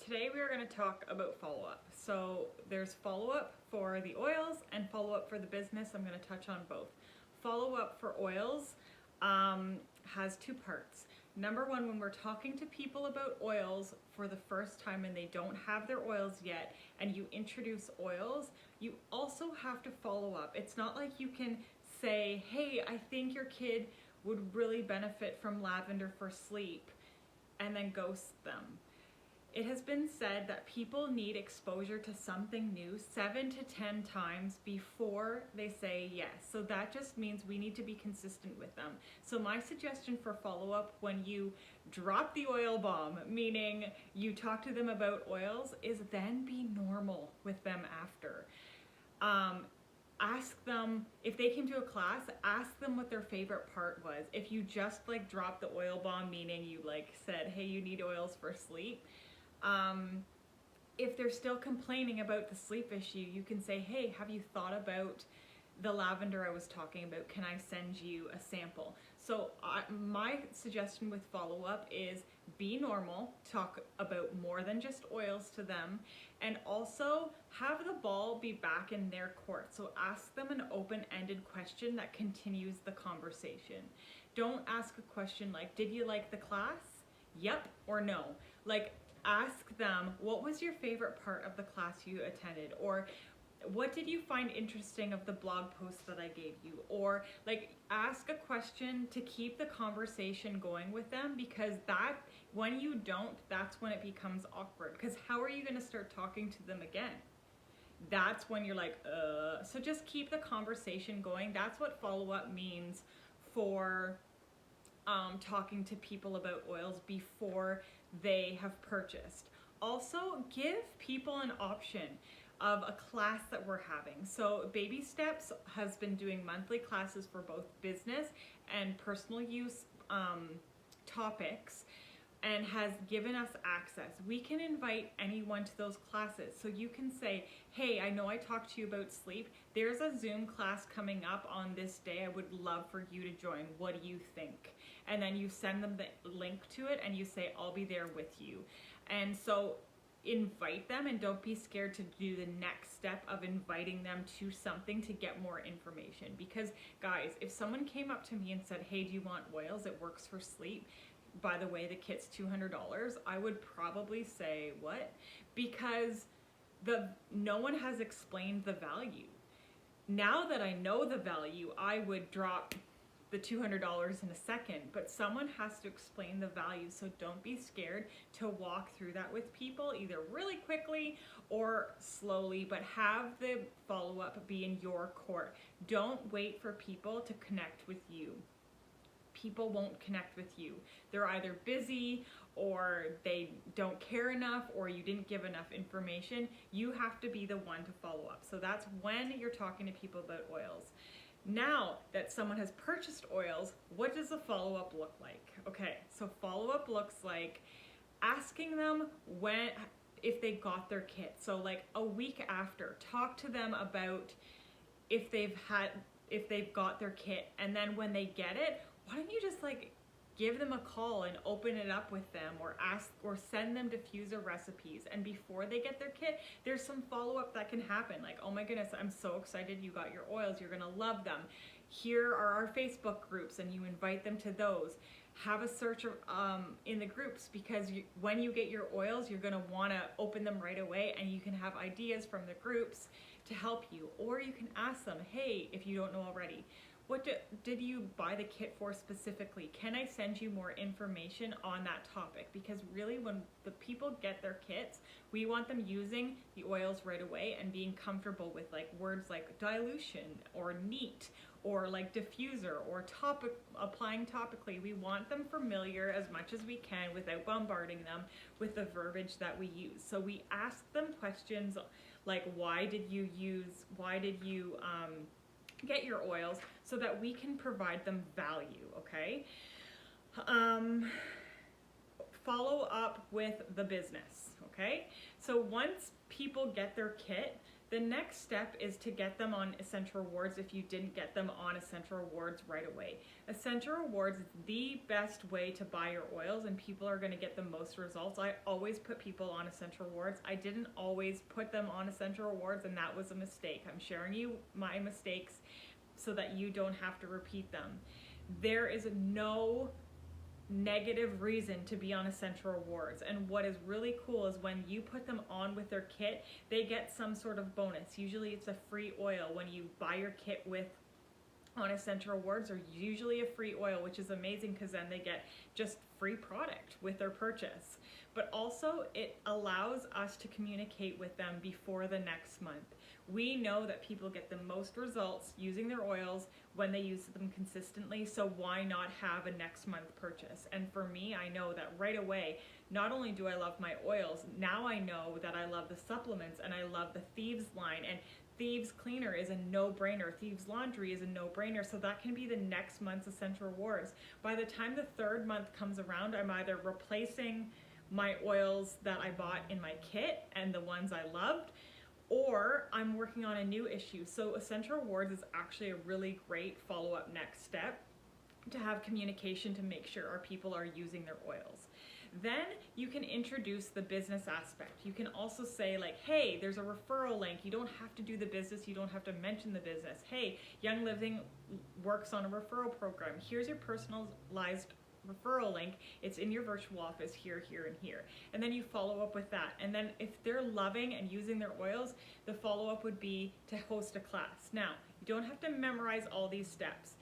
Today we are going to talk about follow-up. So there's follow-up for the oils and follow-up for the business. I'm going to touch on both. Follow-up for oils has two parts. Number one, when we're talking to people about oils for the first time and they don't have their oils yet and you introduce oils, you also have to follow up. It's not like you can say, hey, I think your kid would really benefit from lavender for sleep, and then ghost them. It has been said that people need exposure to something new 7 to 10 times before they say yes. So that just means we need to be consistent with them. So my suggestion for follow-up when you drop the oil bomb, meaning you talk to them about oils, is then be normal with them after. Ask them, if they came to a class, ask them what their favorite part was. If you just dropped the oil bomb, meaning you said, hey, you need oils for sleep, if they're still complaining about the sleep issue, you can say, hey, have you thought about the lavender I was talking about? Can I send you a sample? So my suggestion with follow-up is be normal, talk about more than just oils to them, and also have the ball be back in their court. So ask them an open-ended question that continues the conversation. Don't ask a question like, did you like the class? Yep or no. Ask them, what was your favorite part of the class you attended? Or what did you find interesting of the blog post that I gave you? Or ask a question to keep the conversation going with them, because when you don't, that's when it becomes awkward. Because how are you going to start talking to them again? That's when you're so just keep the conversation going. That's what follow-up means for talking to people about oils before they have purchased. Also, give people an option of a class that we're having. So Baby Steps has been doing monthly classes for both business and personal use topics, and has given us access. We can invite anyone to those classes. So you can say, hey, I know I talked to you about sleep. There's a Zoom class coming up on this day. I would love for you to join. What do you think? And then you send them the link to it and you say, I'll be there with you. And so invite them, and don't be scared to do the next step of inviting them to something to get more information. Because guys, if someone came up to me and said, hey, do you want oils? It works for sleep. By the way, the kit's $200. I would probably say, what? Because no one has explained the value. Now that I know the value, I would drop the $200 in a second, but someone has to explain the value. So don't be scared to walk through that with people, either really quickly or slowly, but have the follow-up be in your court. Don't wait for people to connect with you. People won't connect with you. They're either busy, or they don't care enough, or you didn't give enough information. You have to be the one to follow up. So that's when you're talking to people about oils. Now that someone has purchased oils, what does the follow-up look like? Okay, so follow-up looks like asking them if they got their kit. So a week after, talk to them about if they've got their kit, and then when they get it, why don't you just give them a call and open it up with them, or ask or send them diffuser recipes. And before they get their kit, there's some follow-up that can happen. Oh my goodness, I'm so excited you got your oils. You're gonna love them. Here are our Facebook groups, and you invite them to those. Have a search in the groups, because when you get your oils, you're gonna wanna open them right away, and you can have ideas from the groups to help you. Or you can ask them, hey, if you don't know already, what did you buy the kit for specifically? Can I send you more information on that topic? Because really, when the people get their kits, we want them using the oils right away and being comfortable with words like dilution or neat or diffuser or applying topically. We want them familiar as much as we can without bombarding them with the verbiage that we use. So we ask them questions like, why did you get your oils, so that we can provide them value, okay? Follow up with the business, okay? So once people get their kit, The next step is to get them on Essential Rewards if you didn't get them on Essential Rewards right away. Essential Rewards is the best way to buy your oils, and people are going to get the most results. I always put people on Essential Rewards. I didn't always put them on Essential Rewards, and that was a mistake. I'm sharing you my mistakes so that you don't have to repeat them. There is no negative reason to be on Essential Rewards, and what is really cool is when you put them on with their kit, they get some sort of bonus. Usually it's a free oil when you buy your kit with on Essential Rewards, or usually a free oil, which is amazing because then they get just free product with their purchase. But also it allows us to communicate with them before the next month. We know that people get the most results using their oils when they use them consistently, so why not have a next month purchase? And for me, I know that right away, not only do I love my oils, now I know that I love the supplements and I love the Thieves line, and Thieves Cleaner is a no-brainer. Thieves Laundry is a no-brainer, so that can be the next month's Essential Rewards. By the time the third month comes around, I'm either replacing my oils that I bought in my kit and the ones I loved, or I'm working on a new issue. So Essential Rewards is actually a really great follow-up next step to have communication to make sure our people are using their oils. Then you can introduce the business aspect. You can also say like, hey, there's a referral link. You don't have to do the business. You don't have to mention the business. Hey, Young Living works on a referral program. Here's your personalized referral link. It's in your virtual office here, here, and here. And then you follow up with that. And then if they're loving and using their oils, the follow-up would be to host a class. Now, you don't have to memorize all these steps.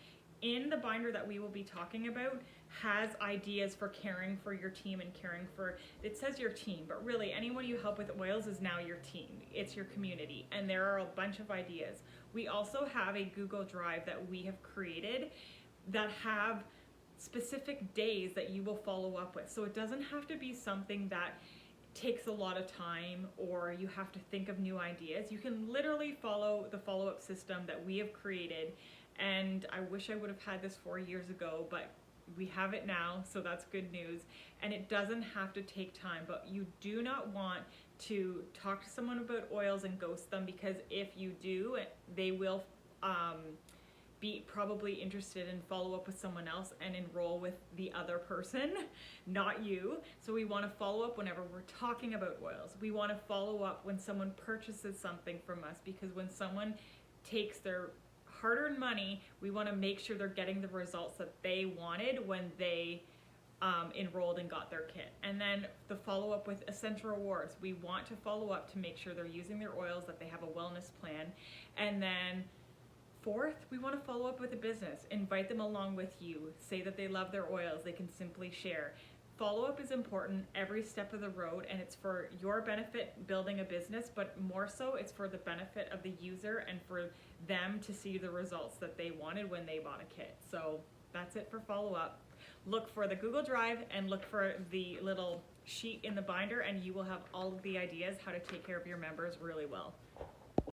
In the binder that we will be talking about has ideas for caring for your team and caring for, it says your team, but really anyone you help with oils is now your team. It's your community, and there are a bunch of ideas. We also have a Google Drive that we have created that have specific days that you will follow up with. So it doesn't have to be something that takes a lot of time or you have to think of new ideas. You can literally follow the follow-up system that we have created, and I wish I would have had this 4 years ago, but we have it now, so that's good news. And it doesn't have to take time, but you do not want to talk to someone about oils and ghost them, because if you do, they will be probably interested in follow up with someone else and enroll with the other person, not you. So we want to follow up whenever we're talking about oils. We want to follow up when someone purchases something from us, because when someone takes their hard-earned money, we want to make sure they're getting the results that they wanted when they enrolled and got their kit. And then the follow-up with Essential Rewards. We want to follow up to make sure they're using their oils, that they have a wellness plan. And then fourth, we want to follow up with a business. Invite them along with you. Say that they love their oils. They can simply share. Follow-up is important every step of the road, and it's for your benefit building a business, but more so it's for the benefit of the user and for them to see the results that they wanted when they bought a kit. So that's it for follow-up. Look for the Google Drive and look for the little sheet in the binder, and you will have all of the ideas how to take care of your members really well.